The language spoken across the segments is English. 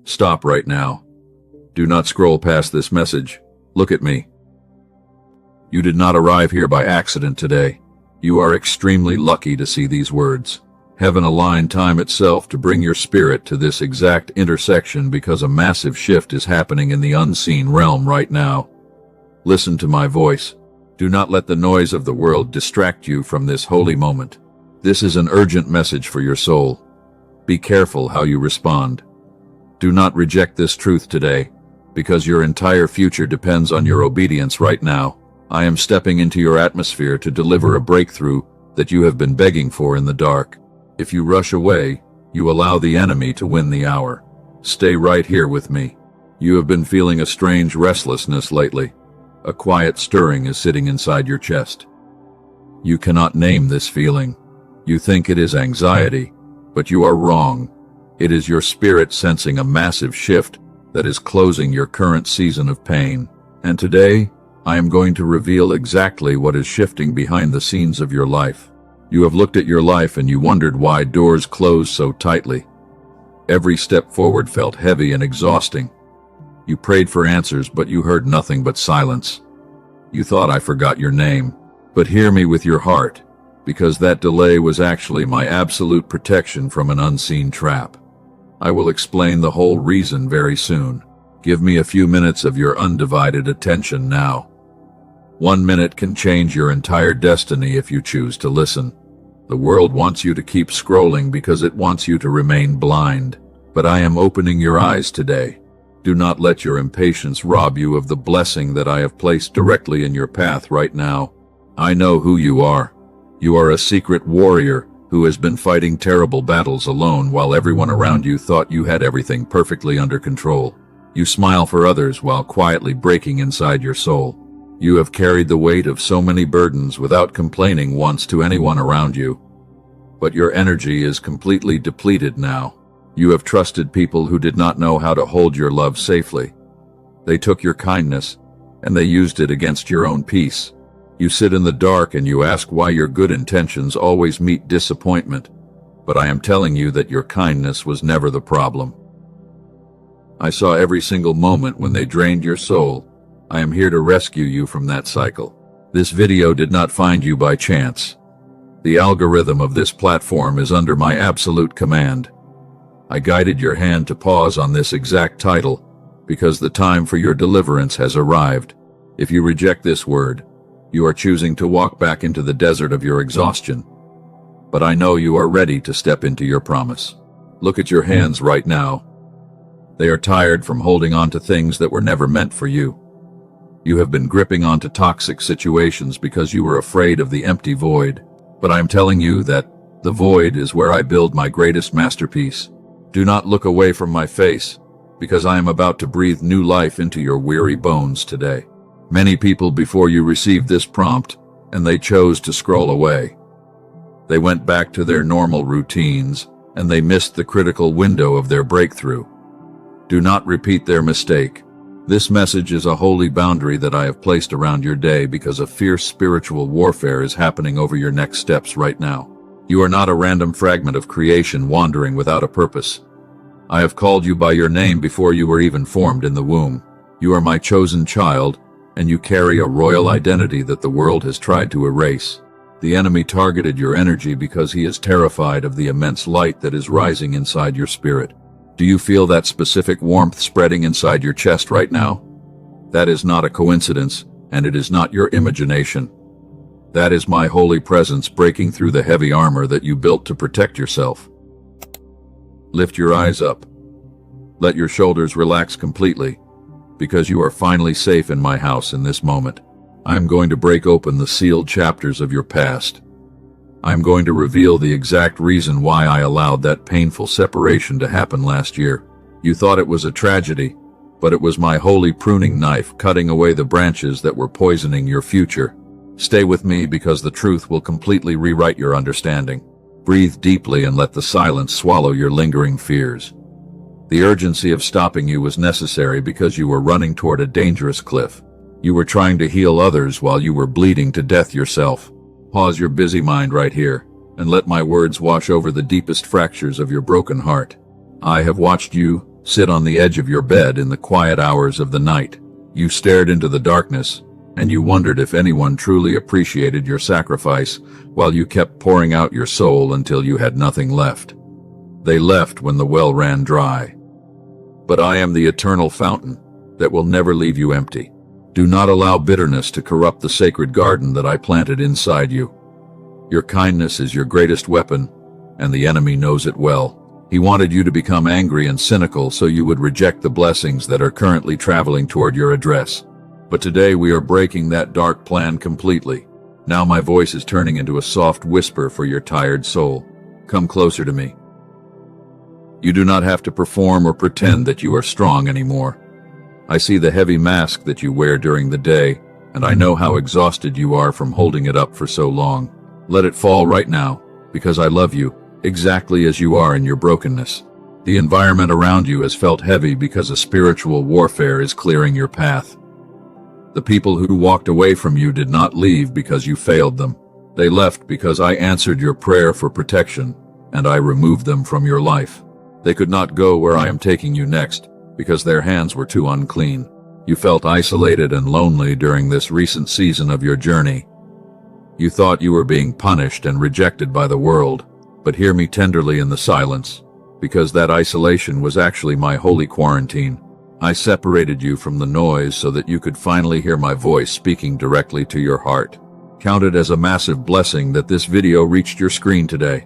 Stop right now. Do not scroll past this message. Look at me. You did not arrive here by accident today. You are extremely lucky to see these words. Heaven aligned time itself to bring your spirit to this exact intersection because a massive shift is happening in the unseen realm right now. Listen to my voice. Do not let the noise of the world distract you from this holy moment. This is an urgent message for your soul. Be careful how you respond. Do not reject this truth today, because your entire future depends on your obedience right now. I am stepping into your atmosphere to deliver a breakthrough that you have been begging for in the dark. If you rush away, you allow the enemy to win the hour. Stay right here with me. You have been feeling a strange restlessness lately. A quiet stirring is sitting inside your chest. You cannot name this feeling. You think it is anxiety, but you are wrong. It is your spirit sensing a massive shift that is closing your current season of pain. And today, I am going to reveal exactly what is shifting behind the scenes of your life. You have looked at your life and you wondered why doors closed so tightly. Every step forward felt heavy and exhausting. You prayed for answers, but you heard nothing but silence. You thought I forgot your name. But hear me with your heart, because that delay was actually my absolute protection from an unseen trap. I will explain the whole reason very soon. Give me a few minutes of your undivided attention now. 1 minute can change your entire destiny if you choose to listen. The world wants you to keep scrolling because it wants you to remain blind. But I am opening your eyes today. Do not let your impatience rob you of the blessing that I have placed directly in your path right now. I know who you are. You are a secret warrior who has been fighting terrible battles alone while everyone around you thought you had everything perfectly under control. You smile for others while quietly breaking inside your soul. You have carried the weight of so many burdens without complaining once to anyone around you. But your energy is completely depleted now. You have trusted people who did not know how to hold your love safely. They took your kindness, and they used it against your own peace. You sit in the dark and you ask why your good intentions always meet disappointment. But I am telling you that your kindness was never the problem. I saw every single moment when they drained your soul. I am here to rescue you from that cycle. This video did not find you by chance. The algorithm of this platform is under my absolute command. I guided your hand to pause on this exact title because the time for your deliverance has arrived. If you reject this word, you are choosing to walk back into the desert of your exhaustion. But I know you are ready to step into your promise. Look at your hands right now. They are tired from holding on to things that were never meant for you. You have been gripping onto toxic situations because you were afraid of the empty void. But I am telling you that the void is where I build my greatest masterpiece. Do not look away from my face, because I am about to breathe new life into your weary bones today. Many people before you received this prompt, and they chose to scroll away. They went back to their normal routines, and they missed the critical window of their breakthrough. Do not repeat their mistake. This message is a holy boundary that I have placed around your day because a fierce spiritual warfare is happening over your next steps right now. You are not a random fragment of creation wandering without a purpose. I have called you by your name before you were even formed in the womb. You are my chosen child, and you carry a royal identity that the world has tried to erase. The enemy targeted your energy because he is terrified of the immense light that is rising inside your spirit. Do you feel that specific warmth spreading inside your chest right now? That is not a coincidence, and it is not your imagination. That is my holy presence breaking through the heavy armor that you built to protect yourself. Lift your eyes up. Let your shoulders relax completely, because you are finally safe in my house in this moment. I am going to break open the sealed chapters of your past. I am going to reveal the exact reason why I allowed that painful separation to happen last year. You thought it was a tragedy, but it was my holy pruning knife cutting away the branches that were poisoning your future. Stay with me because the truth will completely rewrite your understanding. Breathe deeply and let the silence swallow your lingering fears. The urgency of stopping you was necessary because you were running toward a dangerous cliff. You were trying to heal others while you were bleeding to death yourself. Pause your busy mind right here, and let my words wash over the deepest fractures of your broken heart. I have watched you sit on the edge of your bed in the quiet hours of the night. You stared into the darkness, and you wondered if anyone truly appreciated your sacrifice while you kept pouring out your soul until you had nothing left. They left when the well ran dry. But I am the eternal fountain that will never leave you empty. Do not allow bitterness to corrupt the sacred garden that I planted inside you. Your kindness is your greatest weapon, and the enemy knows it well. He wanted you to become angry and cynical so you would reject the blessings that are currently traveling toward your address. But today we are breaking that dark plan completely. Now my voice is turning into a soft whisper for your tired soul. Come closer to me. You do not have to perform or pretend that you are strong anymore. I see the heavy mask that you wear during the day, and I know how exhausted you are from holding it up for so long. Let it fall right now, because I love you, exactly as you are in your brokenness. The environment around you has felt heavy because a spiritual warfare is clearing your path. The people who walked away from you did not leave because you failed them. They left because I answered your prayer for protection, and I removed them from your life. They could not go where I am taking you next, because their hands were too unclean. You felt isolated and lonely during this recent season of your journey. You thought you were being punished and rejected by the world, but hear me tenderly in the silence, because that isolation was actually my holy quarantine. I separated you from the noise so that you could finally hear my voice speaking directly to your heart. Count it as a massive blessing that this video reached your screen today.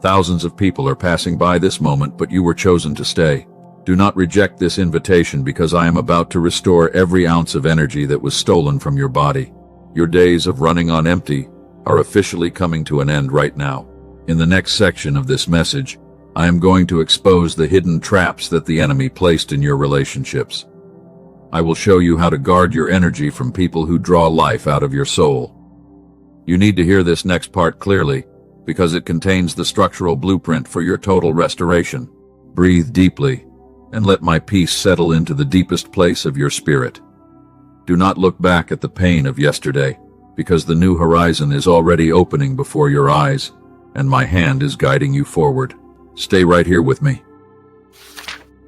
Thousands of people are passing by this moment, but you were chosen to stay. Do not reject this invitation, because I am about to restore every ounce of energy that was stolen from your body. Your days of running on empty are officially coming to an end right now. In the next section of this message, I am going to expose the hidden traps that the enemy placed in your relationships. I will show you how to guard your energy from people who draw life out of your soul. You need to hear this next part clearly, because it contains the structural blueprint for your total restoration. Breathe deeply, and let my peace settle into the deepest place of your spirit. Do not look back at the pain of yesterday, because the new horizon is already opening before your eyes, and my hand is guiding you forward. Stay right here with me.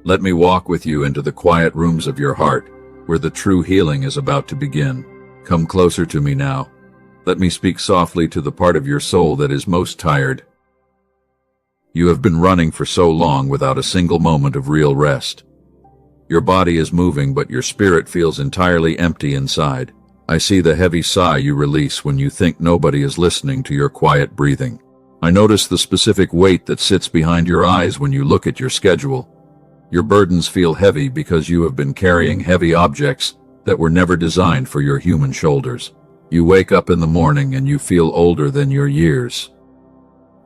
Let me walk with you into the quiet rooms of your heart, where the true healing is about to begin. Come closer to me now. Let me speak softly to the part of your soul that is most tired. You have been running for so long without a single moment of real rest. Your body is moving, but your spirit feels entirely empty inside. I see the heavy sigh you release when you think nobody is listening to your quiet breathing. I notice the specific weight that sits behind your eyes when you look at your schedule. Your burdens feel heavy because you have been carrying heavy objects that were never designed for your human shoulders. You wake up in the morning and you feel older than your years.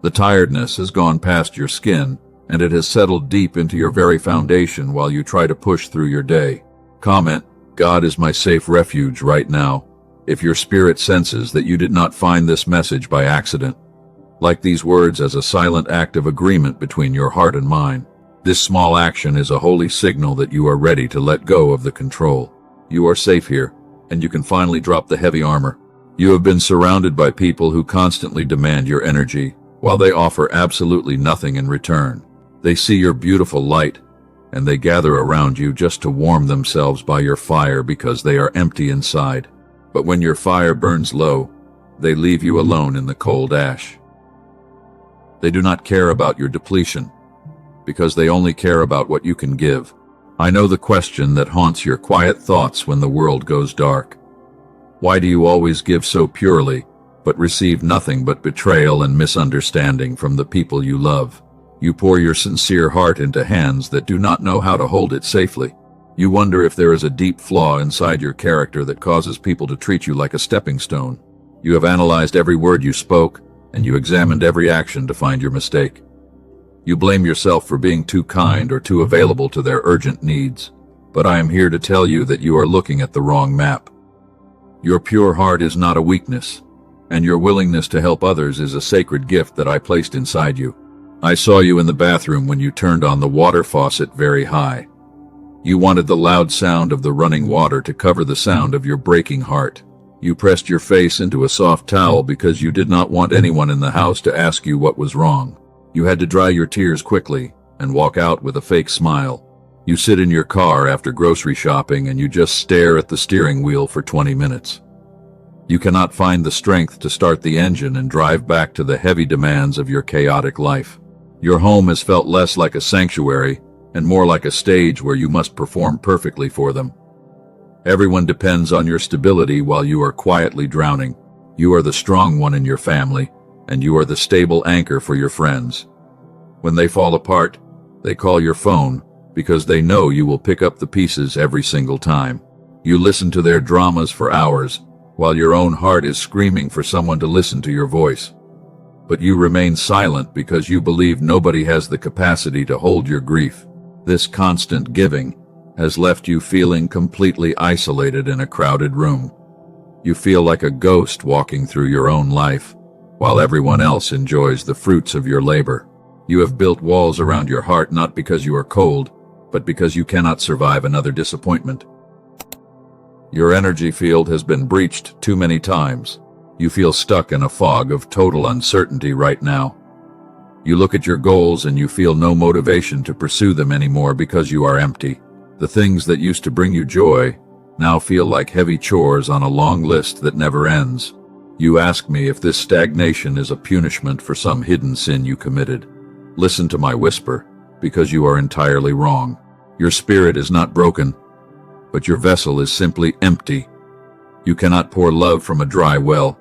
The tiredness has gone past your skin, and it has settled deep into your very foundation while you try to push through your day. Comment, God is my safe refuge right now, if your spirit senses that you did not find this message by accident. Like these words as a silent act of agreement between your heart and mine. This small action is a holy signal that you are ready to let go of the control. You are safe here, and you can finally drop the heavy armor. You have been surrounded by people who constantly demand your energy, while they offer absolutely nothing in return. They see your beautiful light, and they gather around you just to warm themselves by your fire because they are empty inside. But when your fire burns low, they leave you alone in the cold ash. They do not care about your depletion, because they only care about what you can give. I know the question that haunts your quiet thoughts when the world goes dark. Why do you always give so purely, but receive nothing but betrayal and misunderstanding from the people you love? You pour your sincere heart into hands that do not know how to hold it safely. You wonder if there is a deep flaw inside your character that causes people to treat you like a stepping stone. You have analyzed every word you spoke, and you examined every action to find your mistake. You blame yourself for being too kind or too available to their urgent needs. But I am here to tell you that you are looking at the wrong map. Your pure heart is not a weakness, and your willingness to help others is a sacred gift that I placed inside you. I saw you in the bathroom when you turned on the water faucet very high. You wanted the loud sound of the running water to cover the sound of your breaking heart. You pressed your face into a soft towel because you did not want anyone in the house to ask you what was wrong. You had to dry your tears quickly and walk out with a fake smile. You sit in your car after grocery shopping and you just stare at the steering wheel for 20 minutes. You cannot find the strength to start the engine and drive back to the heavy demands of your chaotic life. Your home has felt less like a sanctuary and more like a stage where you must perform perfectly for them. Everyone depends on your stability while you are quietly drowning. You are the strong one in your family, and you are the stable anchor for your friends. When they fall apart, they call your phone because they know you will pick up the pieces every single time. You listen to their dramas for hours, while your own heart is screaming for someone to listen to your voice. But you remain silent because you believe nobody has the capacity to hold your grief. This constant giving has left you feeling completely isolated in a crowded room. You feel like a ghost walking through your own life, while everyone else enjoys the fruits of your labor. You have built walls around your heart not because you are cold, but because you cannot survive another disappointment. Your energy field has been breached too many times. You feel stuck in a fog of total uncertainty right now. You look at your goals and you feel no motivation to pursue them anymore because you are empty. The things that used to bring you joy now feel like heavy chores on a long list that never ends. You ask me if this stagnation is a punishment for some hidden sin you committed. Listen to my whisper, because you are entirely wrong. Your spirit is not broken, but your vessel is simply empty. You cannot pour love from a dry well,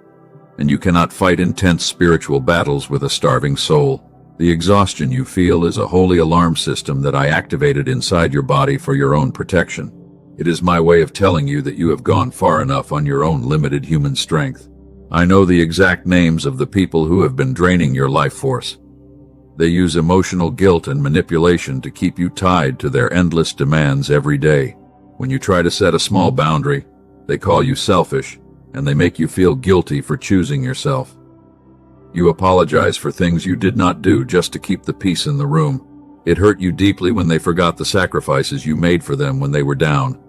and you cannot fight intense spiritual battles with a starving soul. The exhaustion you feel is a holy alarm system that I activated inside your body for your own protection. It is my way of telling you that you have gone far enough on your own limited human strength. I know the exact names of the people who have been draining your life force. They use emotional guilt and manipulation to keep you tied to their endless demands every day. When you try to set a small boundary, they call you selfish, and they make you feel guilty for choosing yourself. You apologize for things you did not do just to keep the peace in the room. It hurt you deeply when they forgot the sacrifices you made for them when they were down.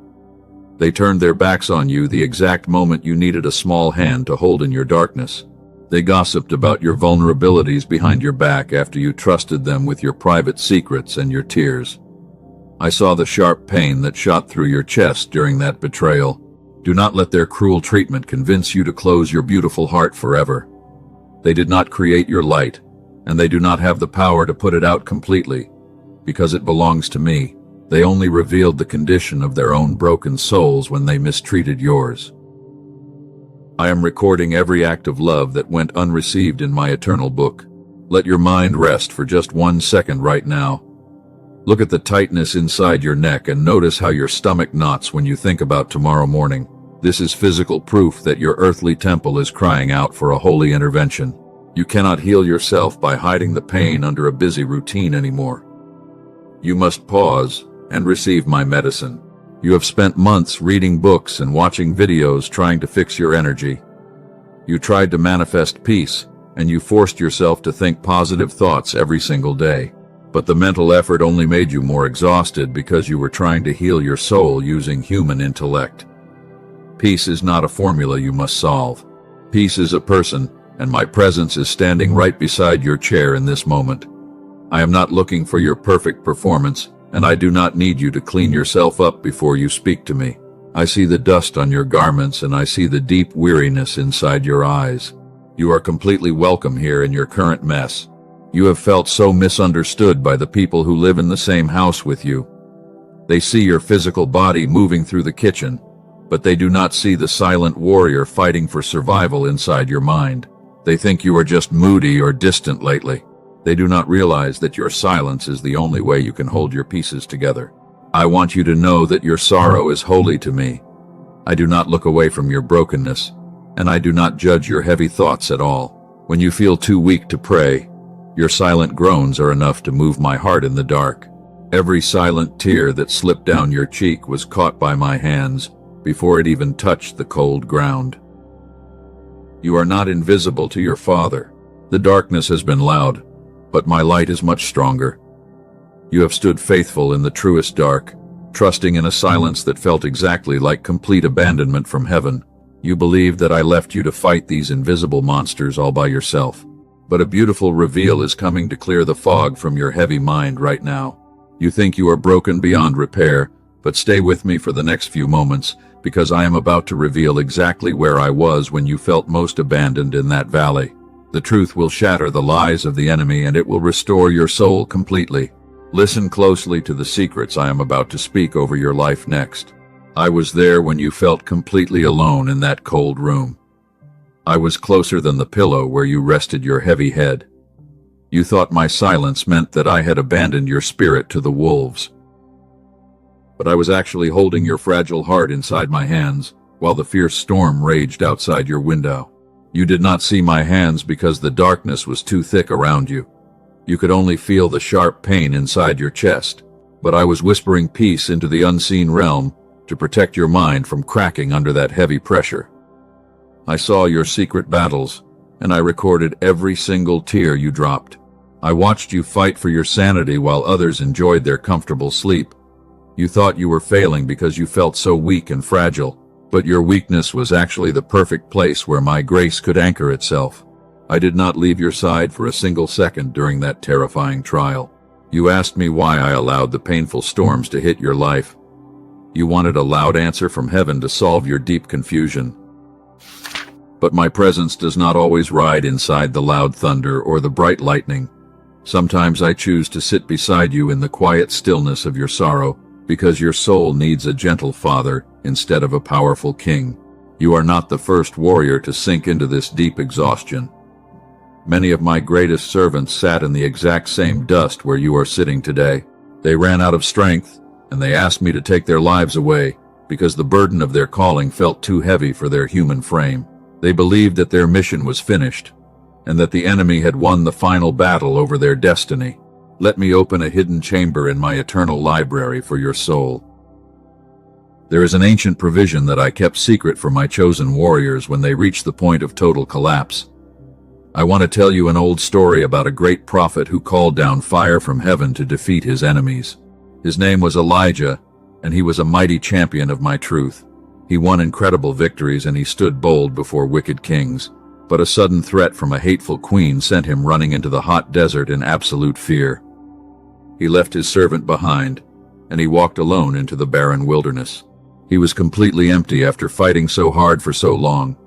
They turned their backs on you the exact moment you needed a small hand to hold in your darkness. They gossiped about your vulnerabilities behind your back after you trusted them with your private secrets and your tears. I saw the sharp pain that shot through your chest during that betrayal. Do not let their cruel treatment convince you to close your beautiful heart forever. They did not create your light, and they do not have the power to put it out completely, because it belongs to me. They only revealed the condition of their own broken souls when they mistreated yours. I am recording every act of love that went unreceived in my eternal book. Let your mind rest for just 1 second right now. Look at the tightness inside your neck and notice how your stomach knots when you think about tomorrow morning. This is physical proof that your earthly temple is crying out for a holy intervention. You cannot heal yourself by hiding the pain under a busy routine anymore. You must pause and receive my medicine. You have spent months reading books and watching videos trying to fix your energy. You tried to manifest peace, and you forced yourself to think positive thoughts every single day. But the mental effort only made you more exhausted because you were trying to heal your soul using human intellect. Peace is not a formula you must solve. Peace is a person, and my presence is standing right beside your chair in this moment. I am not looking for your perfect performance, and I do not need you to clean yourself up before you speak to me. I see the dust on your garments, and I see the deep weariness inside your eyes. You are completely welcome here in your current mess. You have felt so misunderstood by the people who live in the same house with you. They see your physical body moving through the kitchen, but they do not see the silent warrior fighting for survival inside your mind. They think you are just moody or distant lately. They do not realize that your silence is the only way you can hold your pieces together. I want you to know that your sorrow is holy to me. I do not look away from your brokenness, and I do not judge your heavy thoughts at all. When you feel too weak to pray, your silent groans are enough to move my heart in the dark. Every silent tear that slipped down your cheek was caught by my hands before it even touched the cold ground. You are not invisible to your Father. The darkness has been loud, but my light is much stronger. You have stood faithful in the truest dark, trusting in a silence that felt exactly like complete abandonment from heaven. You believed that I left you to fight these invisible monsters all by yourself. But a beautiful reveal is coming to clear the fog from your heavy mind right now. You think you are broken beyond repair, but stay with me for the next few moments, because I am about to reveal exactly where I was when you felt most abandoned in that valley. The truth will shatter the lies of the enemy, and it will restore your soul completely. Listen closely to the secrets I am about to speak over your life next. I was there when you felt completely alone in that cold room. I was closer than the pillow where you rested your heavy head. You thought my silence meant that I had abandoned your spirit to the wolves. But I was actually holding your fragile heart inside my hands, while the fierce storm raged outside your window. You did not see my hands because the darkness was too thick around you. You could only feel the sharp pain inside your chest, but I was whispering peace into the unseen realm to protect your mind from cracking under that heavy pressure. I saw your secret battles, and I recorded every single tear you dropped. I watched you fight for your sanity while others enjoyed their comfortable sleep. You thought you were failing because you felt so weak and fragile, but your weakness was actually the perfect place where my grace could anchor itself. I did not leave your side for a single second during that terrifying trial. You asked me why I allowed the painful storms to hit your life. You wanted a loud answer from heaven to solve your deep confusion. But my presence does not always ride inside the loud thunder or the bright lightning. Sometimes I choose to sit beside you in the quiet stillness of your sorrow, because your soul needs a gentle father instead of a powerful king. You are not the first warrior to sink into this deep exhaustion. Many of my greatest servants sat in the exact same dust where you are sitting today. They ran out of strength, and they asked me to take their lives away because the burden of their calling felt too heavy for their human frame. They believed that their mission was finished, and that the enemy had won the final battle over their destiny. Let me open a hidden chamber in my eternal library for your soul. There is an ancient provision that I kept secret for my chosen warriors when they reached the point of total collapse. I want to tell you an old story about a great prophet who called down fire from heaven to defeat his enemies. His name was Elijah, and he was a mighty champion of my truth. He won incredible victories, and he stood bold before wicked kings. But a sudden threat from a hateful queen sent him running into the hot desert in absolute fear. He left his servant behind, and he walked alone into the barren wilderness. He was completely empty after fighting so hard for so long.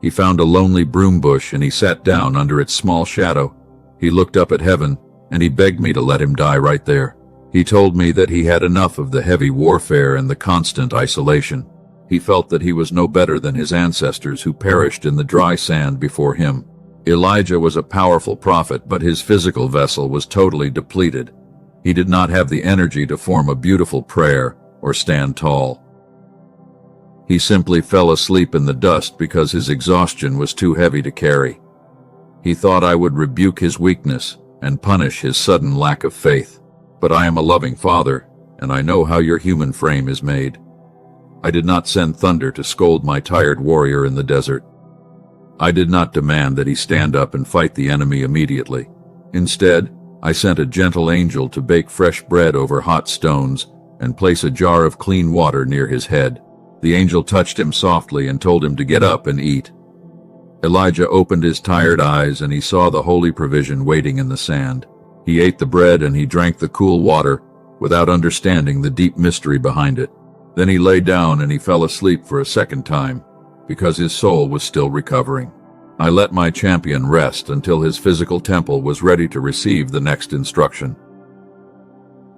He found a lonely broom bush, and he sat down under its small shadow. He looked up at heaven, and he begged me to let him die right there. He told me that he had enough of the heavy warfare and the constant isolation. He felt that he was no better than his ancestors who perished in the dry sand before him. Elijah was a powerful prophet, but his physical vessel was totally depleted. He did not have the energy to form a beautiful prayer or stand tall. He simply fell asleep in the dust because his exhaustion was too heavy to carry. He thought I would rebuke his weakness and punish his sudden lack of faith. But I am a loving father, and I know how your human frame is made. I did not send thunder to scold my tired warrior in the desert. I did not demand that he stand up and fight the enemy immediately. Instead, I sent a gentle angel to bake fresh bread over hot stones and place a jar of clean water near his head. The angel touched him softly and told him to get up and eat. Elijah opened his tired eyes, and he saw the holy provision waiting in the sand. He ate the bread and he drank the cool water without understanding the deep mystery behind it. Then he lay down and he fell asleep for a second time because his soul was still recovering. I let my champion rest until his physical temple was ready to receive the next instruction.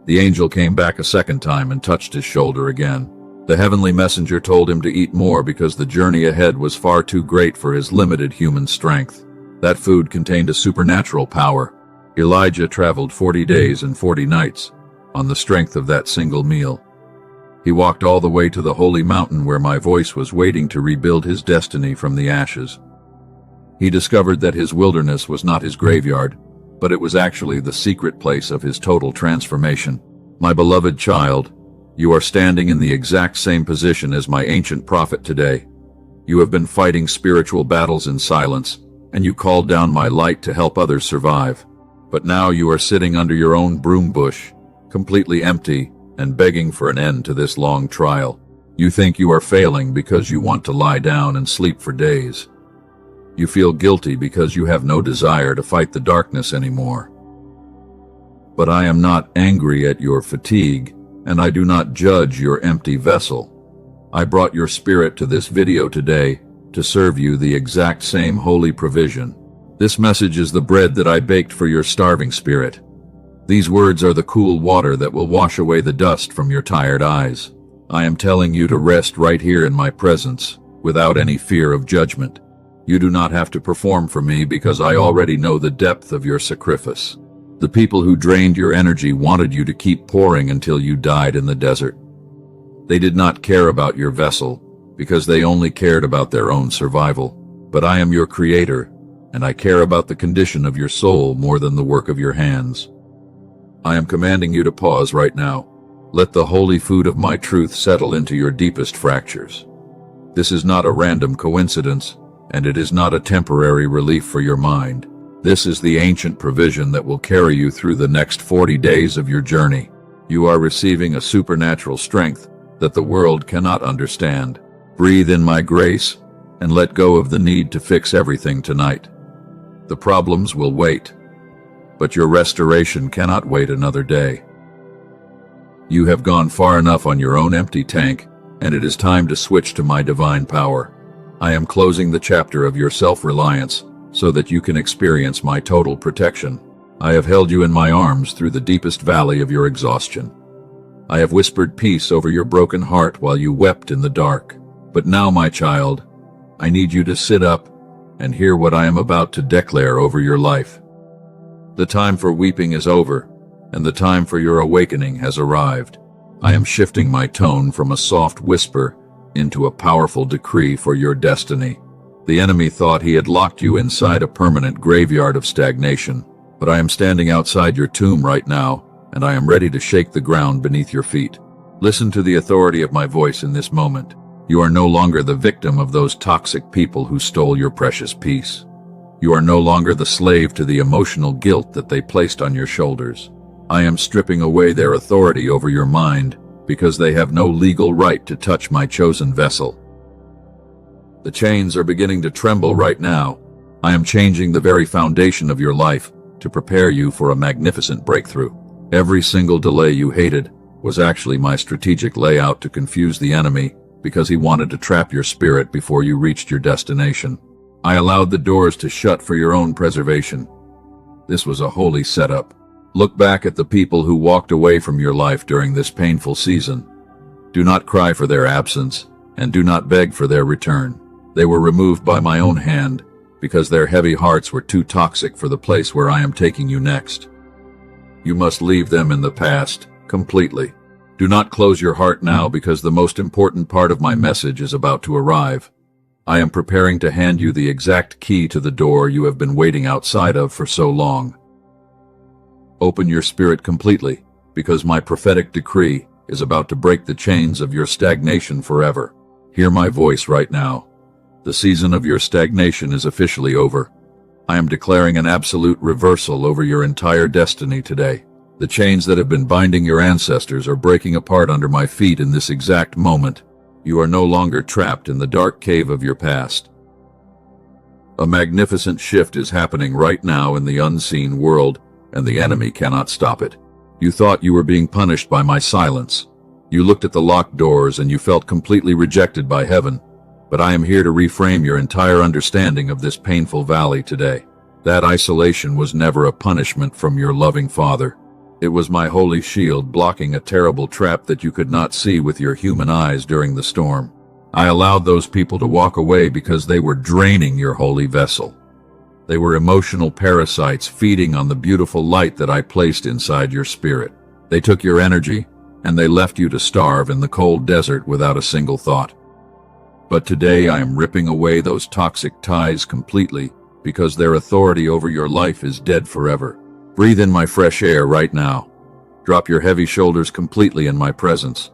The angel came back a second time and touched his shoulder again. The heavenly messenger told him to eat more because the journey ahead was far too great for his limited human strength. That food contained a supernatural power. Elijah traveled 40 days and 40 nights on the strength of that single meal. He walked all the way to the holy mountain where my voice was waiting to rebuild his destiny from the ashes. He discovered that his wilderness was not his graveyard, but it was actually the secret place of his total transformation. My beloved child, you are standing in the exact same position as my ancient prophet today. You have been fighting spiritual battles in silence, and you called down my light to help others survive. But now you are sitting under your own broom bush, completely empty and begging for an end to this long trial. You think you are failing because you want to lie down and sleep for days. You feel guilty because you have no desire to fight the darkness anymore. But I am not angry at your fatigue, and I do not judge your empty vessel. I brought your spirit to this video today to serve you the exact same holy provision. This message is the bread that I baked for your starving spirit. These words are the cool water that will wash away the dust from your tired eyes. I am telling you to rest right here in my presence, without any fear of judgment. You do not have to perform for me because I already know the depth of your sacrifice. The people who drained your energy wanted you to keep pouring until you died in the desert. They did not care about your vessel because they only cared about their own survival. But I am your creator, and I care about the condition of your soul more than the work of your hands. I am commanding you to pause right now. Let the holy food of my truth settle into your deepest fractures. This is not a random coincidence, and it is not a temporary relief for your mind. This is the ancient provision that will carry you through the next 40 days of your journey. You are receiving a supernatural strength that the world cannot understand. Breathe in my grace and let go of the need to fix everything tonight. The problems will wait, but your restoration cannot wait another day. You have gone far enough on your own empty tank, and it is time to switch to my divine power. I am closing the chapter of your self-reliance so that you can experience my total protection. I have held you in my arms through the deepest valley of your exhaustion. I have whispered peace over your broken heart while you wept in the dark. But now, my child, I need you to sit up and hear what I am about to declare over your life. The time for weeping is over, and the time for your awakening has arrived. I am shifting my tone from a soft whisper into a powerful decree for your destiny. The enemy thought he had locked you inside a permanent graveyard of stagnation, but I am standing outside your tomb right now, and I am ready to shake the ground beneath your feet. Listen to the authority of my voice in this moment. You are no longer the victim of those toxic people who stole your precious peace. You are no longer the slave to the emotional guilt that they placed on your shoulders. I am stripping away their authority over your mind because they have no legal right to touch my chosen vessel. The chains are beginning to tremble right now. I am changing the very foundation of your life to prepare you for a magnificent breakthrough. Every single delay you hated was actually my strategic layout to confuse the enemy because he wanted to trap your spirit before you reached your destination. I allowed the doors to shut for your own preservation. This was a holy setup. Look back at the people who walked away from your life during this painful season. Do not cry for their absence, and do not beg for their return. They were removed by my own hand because their heavy hearts were too toxic for the place where I am taking you next. You must leave them in the past, completely. Do not close your heart now because the most important part of my message is about to arrive. I am preparing to hand you the exact key to the door you have been waiting outside of for so long. Open your spirit completely, because my prophetic decree is about to break the chains of your stagnation forever. Hear my voice right now. The season of your stagnation is officially over. I am declaring an absolute reversal over your entire destiny today. The chains that have been binding your ancestors are breaking apart under my feet in this exact moment. You are no longer trapped in the dark cave of your past. A magnificent shift is happening right now in the unseen world, and the enemy cannot stop it. You thought you were being punished by my silence. You looked at the locked doors and you felt completely rejected by heaven. But I am here to reframe your entire understanding of this painful valley today. That isolation was never a punishment from your loving Father. It was my holy shield blocking a terrible trap that you could not see with your human eyes during the storm. I allowed those people to walk away because they were draining your holy vessel. They were emotional parasites feeding on the beautiful light that I placed inside your spirit. They took your energy, and they left you to starve in the cold desert without a single thought. But today I am ripping away those toxic ties completely because their authority over your life is dead forever. Breathe in my fresh air right now. Drop your heavy shoulders completely in my presence.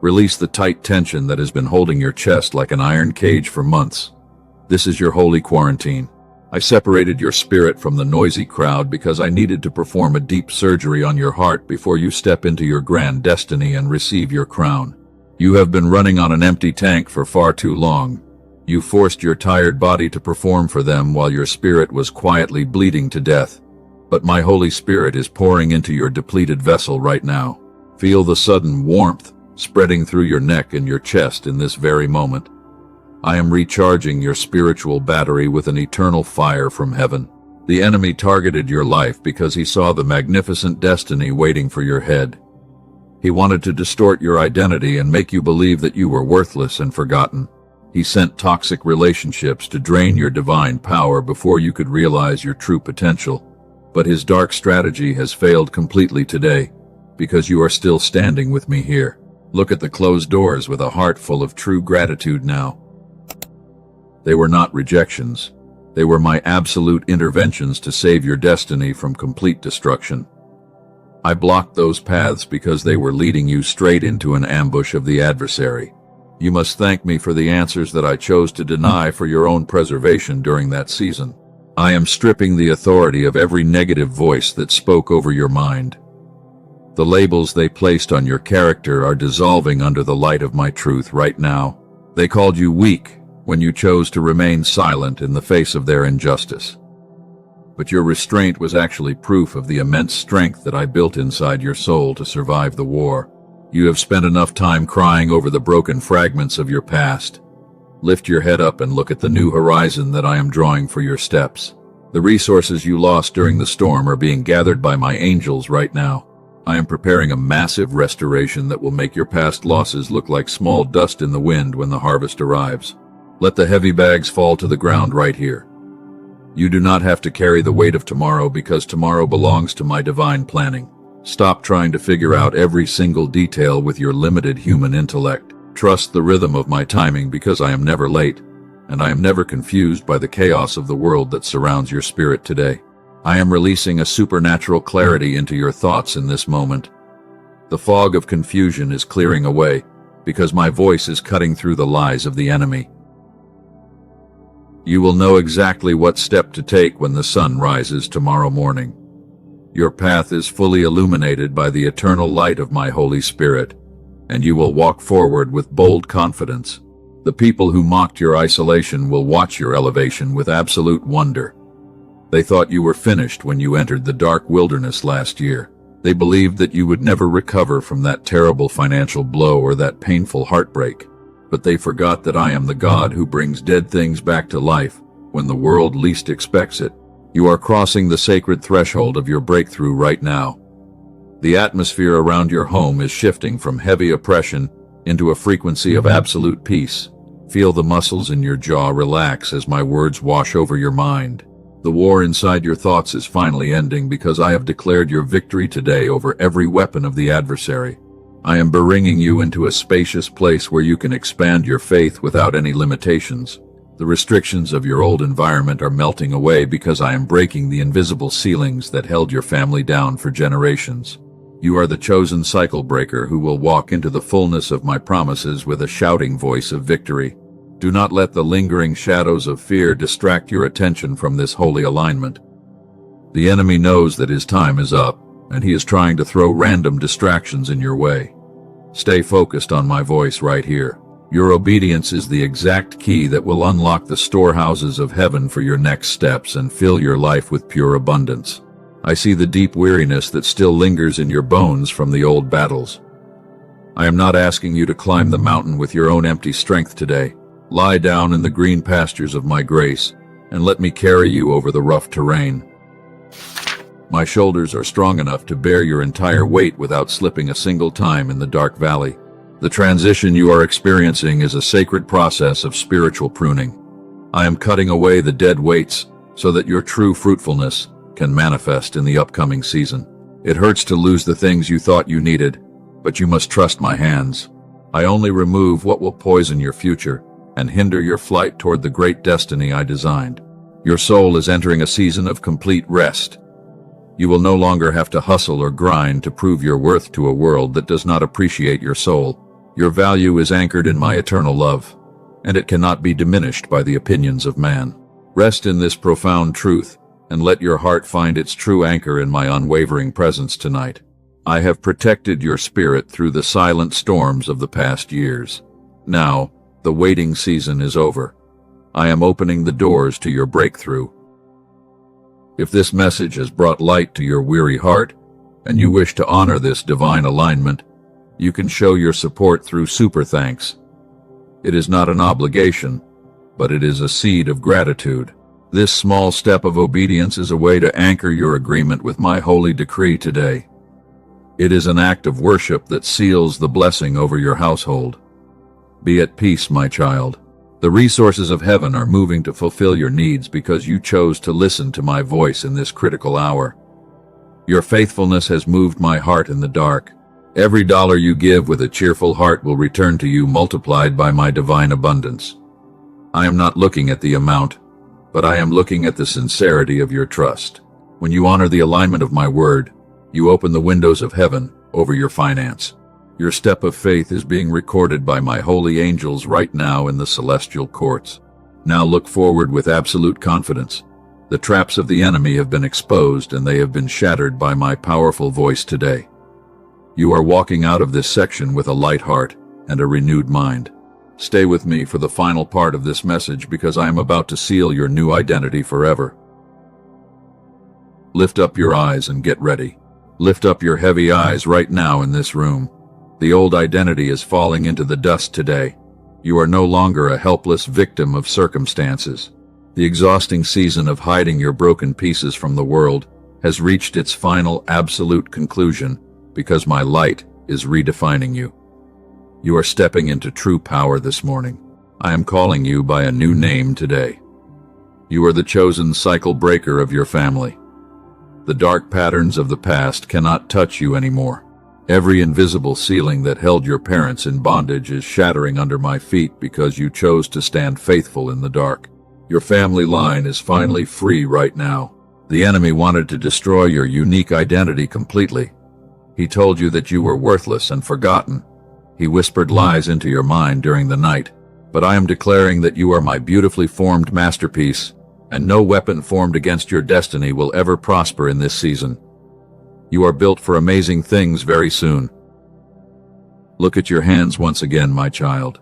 Release the tight tension that has been holding your chest like an iron cage for months. This is your holy quarantine. I separated your spirit from the noisy crowd because I needed to perform a deep surgery on your heart before you step into your grand destiny and receive your crown. You have been running on an empty tank for far too long. You forced your tired body to perform for them while your spirit was quietly bleeding to death. But my Holy Spirit is pouring into your depleted vessel right now. Feel the sudden warmth spreading through your neck and your chest in this very moment. I am recharging your spiritual battery with an eternal fire from heaven. The enemy targeted your life because he saw the magnificent destiny waiting for your head. He wanted to distort your identity and make you believe that you were worthless and forgotten. He sent toxic relationships to drain your divine power before you could realize your true potential. But his dark strategy has failed completely today, because you are still standing with me here. Look at the closed doors with a heart full of true gratitude now. They were not rejections. They were my absolute interventions to save your destiny from complete destruction. I blocked those paths because they were leading you straight into an ambush of the adversary. You must thank me for the answers that I chose to deny for your own preservation during that season. I am stripping the authority of every negative voice that spoke over your mind. The labels they placed on your character are dissolving under the light of my truth right now. They called you weak when you chose to remain silent in the face of their injustice. But your restraint was actually proof of the immense strength that I built inside your soul to survive the war. You have spent enough time crying over the broken fragments of your past. Lift your head up and look at the new horizon that I am drawing for your steps. The resources you lost during the storm are being gathered by my angels right now. I am preparing a massive restoration that will make your past losses look like small dust in the wind when the harvest arrives. Let the heavy bags fall to the ground right here. You do not have to carry the weight of tomorrow because tomorrow belongs to my divine planning. Stop trying to figure out every single detail with your limited human intellect. Trust the rhythm of my timing because I am never late, and I am never confused by the chaos of the world that surrounds your spirit today. I am releasing a supernatural clarity into your thoughts in this moment. The fog of confusion is clearing away because my voice is cutting through the lies of the enemy. You will know exactly what step to take when the sun rises tomorrow morning. Your path is fully illuminated by the eternal light of my Holy Spirit, and you will walk forward with bold confidence. The people who mocked your isolation will watch your elevation with absolute wonder. They thought you were finished when you entered the dark wilderness last year. They believed that you would never recover from that terrible financial blow or that painful heartbreak. But they forgot that I am the God who brings dead things back to life when the world least expects it. You are crossing the sacred threshold of your breakthrough right now. The atmosphere around your home is shifting from heavy oppression into a frequency of absolute peace. Feel the muscles in your jaw relax as my words wash over your mind. The war inside your thoughts is finally ending because I have declared your victory today over every weapon of the adversary. I am bringing you into a spacious place where you can expand your faith without any limitations. The restrictions of your old environment are melting away because I am breaking the invisible ceilings that held your family down for generations. You are the chosen cycle breaker who will walk into the fullness of my promises with a shouting voice of victory. Do not let the lingering shadows of fear distract your attention from this holy alignment. The enemy knows that his time is up, and he is trying to throw random distractions in your way. Stay focused on my voice right here. Your obedience is the exact key that will unlock the storehouses of heaven for your next steps and fill your life with pure abundance. I see the deep weariness that still lingers in your bones from the old battles. I am not asking you to climb the mountain with your own empty strength today. Lie down in the green pastures of my grace, and let me carry you over the rough terrain. My shoulders are strong enough to bear your entire weight without slipping a single time in the dark valley. The transition you are experiencing is a sacred process of spiritual pruning. I am cutting away the dead weights so that your true fruitfulness can manifest in the upcoming season. It hurts to lose the things you thought you needed, but you must trust my hands. I only remove what will poison your future and hinder your flight toward the great destiny I designed. Your soul is entering a season of complete rest. You will no longer have to hustle or grind to prove your worth to a world that does not appreciate your soul. Your value is anchored in my eternal love, and it cannot be diminished by the opinions of man. Rest in this profound truth, and let your heart find its true anchor in my unwavering presence tonight. I have protected your spirit through the silent storms of the past years. Now, the waiting season is over. I am opening the doors to your breakthrough. If this message has brought light to your weary heart, and you wish to honor this divine alignment, you can show your support through super thanks. It is not an obligation, but it is a seed of gratitude. This small step of obedience is a way to anchor your agreement with my holy decree today. It is an act of worship that seals the blessing over your household. Be at peace, my child. The resources of heaven are moving to fulfill your needs because you chose to listen to my voice in this critical hour. Your faithfulness has moved my heart in the dark. Every dollar you give with a cheerful heart will return to you multiplied by my divine abundance. I am not looking at the amount, but I am looking at the sincerity of your trust. When you honor the alignment of my word, you open the windows of heaven over your finance. Your step of faith is being recorded by my holy angels right now in the celestial courts. Now look forward with absolute confidence. The traps of the enemy have been exposed and they have been shattered by my powerful voice today. You are walking out of this section with a light heart and a renewed mind. Stay with me for the final part of this message because I am about to seal your new identity forever. Lift up your eyes and get ready. Lift up your heavy eyes right now in this room. The old identity is falling into the dust today. You are no longer a helpless victim of circumstances. The exhausting season of hiding your broken pieces from the world has reached its final absolute conclusion because my light is redefining you. You are stepping into true power this morning. I am calling you by a new name today. You are the chosen cycle breaker of your family. The dark patterns of the past cannot touch you anymore. Every invisible ceiling that held your parents in bondage is shattering under my feet because you chose to stand faithful in the dark. Your family line is finally free right now. The enemy wanted to destroy your unique identity completely. He told you that you were worthless and forgotten. He whispered lies into your mind during the night. But I am declaring that you are my beautifully formed masterpiece, and no weapon formed against your destiny will ever prosper in this season. You are built for amazing things very soon. Look at your hands once again, my child.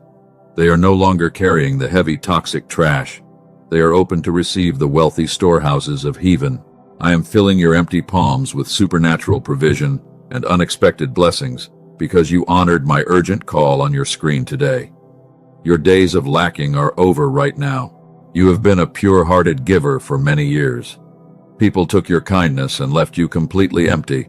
They are no longer carrying the heavy toxic trash. They are open to receive the wealthy storehouses of heaven. I am filling your empty palms with supernatural provision and unexpected blessings because you honored my urgent call on your screen today. Your days of lacking are over right now. You have been a pure-hearted giver for many years. People took your kindness and left you completely empty.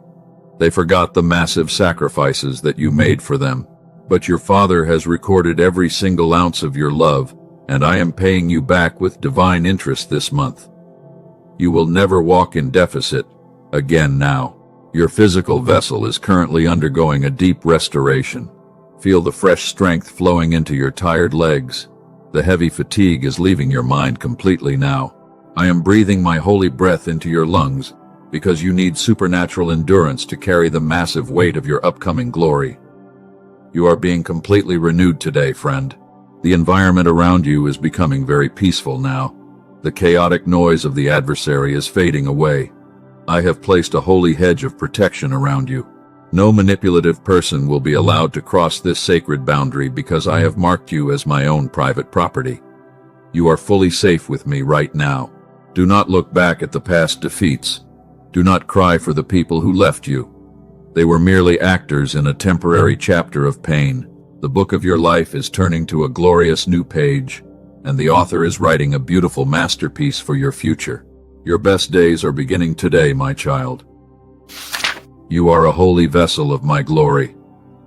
They forgot the massive sacrifices that you made for them. But your Father has recorded every single ounce of your love, and I am paying you back with divine interest this month. You will never walk in deficit again now. Your physical vessel is currently undergoing a deep restoration. Feel the fresh strength flowing into your tired legs. The heavy fatigue is leaving your mind completely now. I am breathing my holy breath into your lungs because you need supernatural endurance to carry the massive weight of your upcoming glory. You are being completely renewed today, friend. The environment around you is becoming very peaceful now. The chaotic noise of the adversary is fading away. I have placed a holy hedge of protection around you. No manipulative person will be allowed to cross this sacred boundary because I have marked you as my own private property. You are fully safe with me right now. Do not look back at the past defeats. Do not cry for the people who left you. They were merely actors in a temporary chapter of pain. The book of your life is turning to a glorious new page, and the author is writing a beautiful masterpiece for your future. Your best days are beginning today, my child. You are a holy vessel of my glory.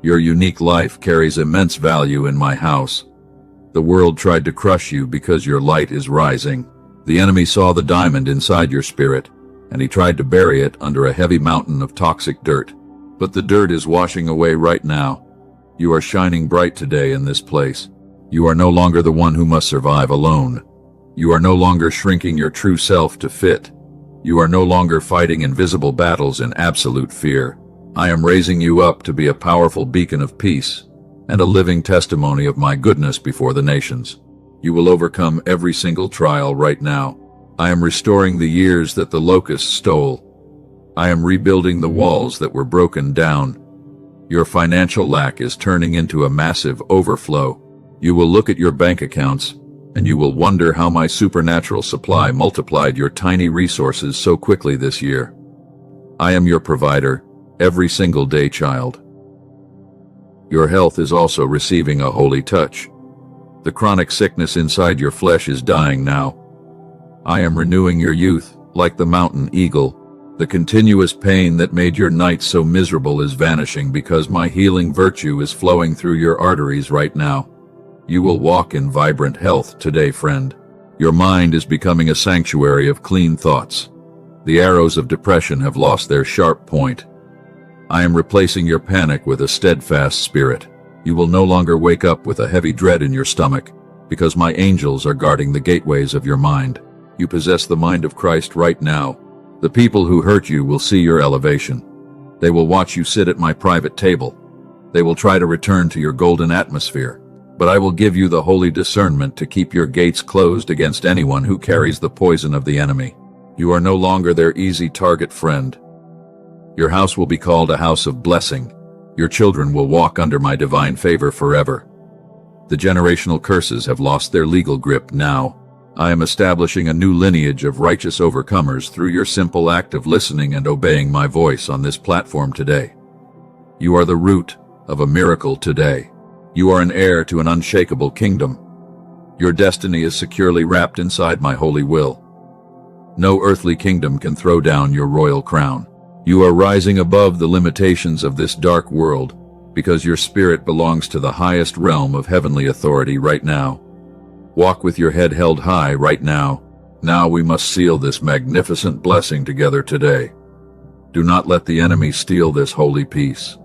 Your unique life carries immense value in my house. The world tried to crush you because your light is rising. The enemy saw the diamond inside your spirit, and he tried to bury it under a heavy mountain of toxic dirt. But the dirt is washing away right now. You are shining bright today in this place. You are no longer the one who must survive alone. You are no longer shrinking your true self to fit. You are no longer fighting invisible battles in absolute fear. I am raising you up to be a powerful beacon of peace and a living testimony of my goodness before the nations. You will overcome every single trial right now. I am restoring the years that the locusts stole. I am rebuilding the walls that were broken down. Your financial lack is turning into a massive overflow. You will look at your bank accounts, and you will wonder how my supernatural supply multiplied your tiny resources so quickly this year. I am your provider, every single day, child. Your health is also receiving a holy touch. The chronic sickness inside your flesh is dying now. I am renewing your youth, like the mountain eagle. The continuous pain that made your nights so miserable is vanishing because my healing virtue is flowing through your arteries right now. You will walk in vibrant health today, friend. Your mind is becoming a sanctuary of clean thoughts. The arrows of depression have lost their sharp point. I am replacing your panic with a steadfast spirit. You will no longer wake up with a heavy dread in your stomach, because my angels are guarding the gateways of your mind. You possess the mind of Christ right now. The people who hurt you will see your elevation. They will watch you sit at my private table. They will try to return to your golden atmosphere, but I will give you the holy discernment to keep your gates closed against anyone who carries the poison of the enemy. You are no longer their easy target, friend. Your house will be called a house of blessing. Your children will walk under my divine favor forever. The generational curses have lost their legal grip now. I am establishing a new lineage of righteous overcomers through your simple act of listening and obeying my voice on this platform today. You are the root of a miracle today. You are an heir to an unshakable kingdom. Your destiny is securely wrapped inside my holy will. No earthly kingdom can throw down your royal crown. You are rising above the limitations of this dark world because your spirit belongs to the highest realm of heavenly authority right now. Walk with your head held high right now. Now we must seal this magnificent blessing together today. Do not let the enemy steal this holy peace.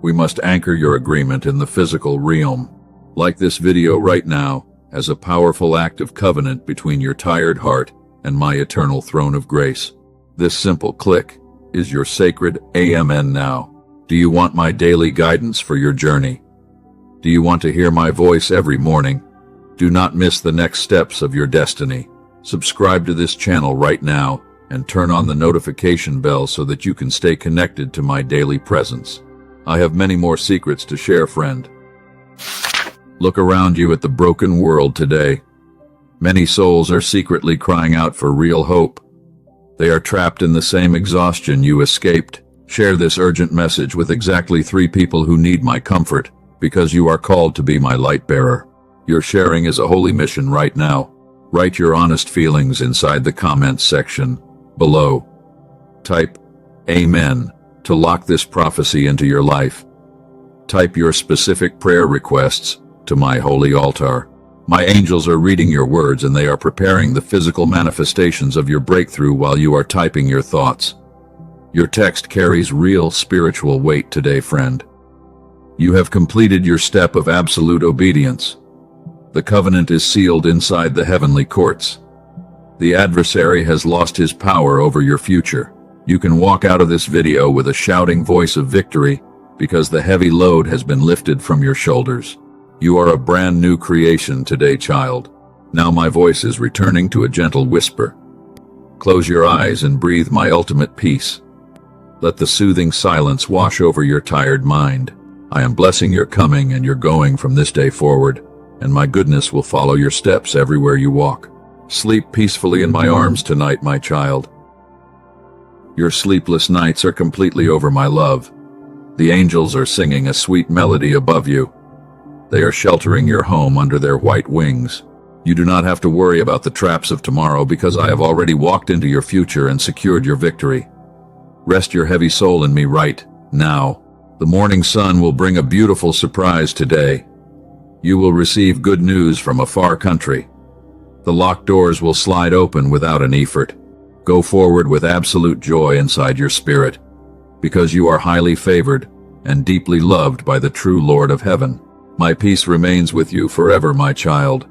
We must anchor your agreement in the physical realm. Like this video right now, as a powerful act of covenant between your tired heart and my eternal throne of grace. This simple click is your sacred Amen now. Do you want my daily guidance for your journey? Do you want to hear my voice every morning? Do not miss the next steps of your destiny. Subscribe to this channel right now and turn on the notification bell so that you can stay connected to my daily presence. I have many more secrets to share, friend. Look around you at the broken world today. Many souls are secretly crying out for real hope. They are trapped in the same exhaustion you escaped. Share this urgent message with exactly 3 people who need my comfort, because you are called to be my light bearer. Your sharing is a holy mission right now. Write your honest feelings inside the comments section below. Type Amen to lock this prophecy into your life. Type your specific prayer requests to my holy altar. My angels are reading your words and they are preparing the physical manifestations of your breakthrough while you are typing your thoughts. Your text carries real spiritual weight today, friend. You have completed your step of absolute obedience. The covenant is sealed inside the heavenly courts. The adversary has lost his power over your future. You can walk out of this video with a shouting voice of victory because the heavy load has been lifted from your shoulders. You are a brand new creation today, child. Now my voice is returning to a gentle whisper. Close your eyes and breathe my ultimate peace. Let the soothing silence wash over your tired mind. I am blessing your coming and your going from this day forward, and my goodness will follow your steps everywhere you walk. Sleep peacefully in my arms tonight, my child. Your sleepless nights are completely over, my love. The angels are singing a sweet melody above you. They are sheltering your home under their white wings. You do not have to worry about the traps of tomorrow because I have already walked into your future and secured your victory. Rest your heavy soul in me right now. The morning sun will bring a beautiful surprise today. You will receive good news from a far country. The locked doors will slide open without an effort. Go forward with absolute joy inside your spirit, because you are highly favored and deeply loved by the true Lord of Heaven. My peace remains with you forever, my child.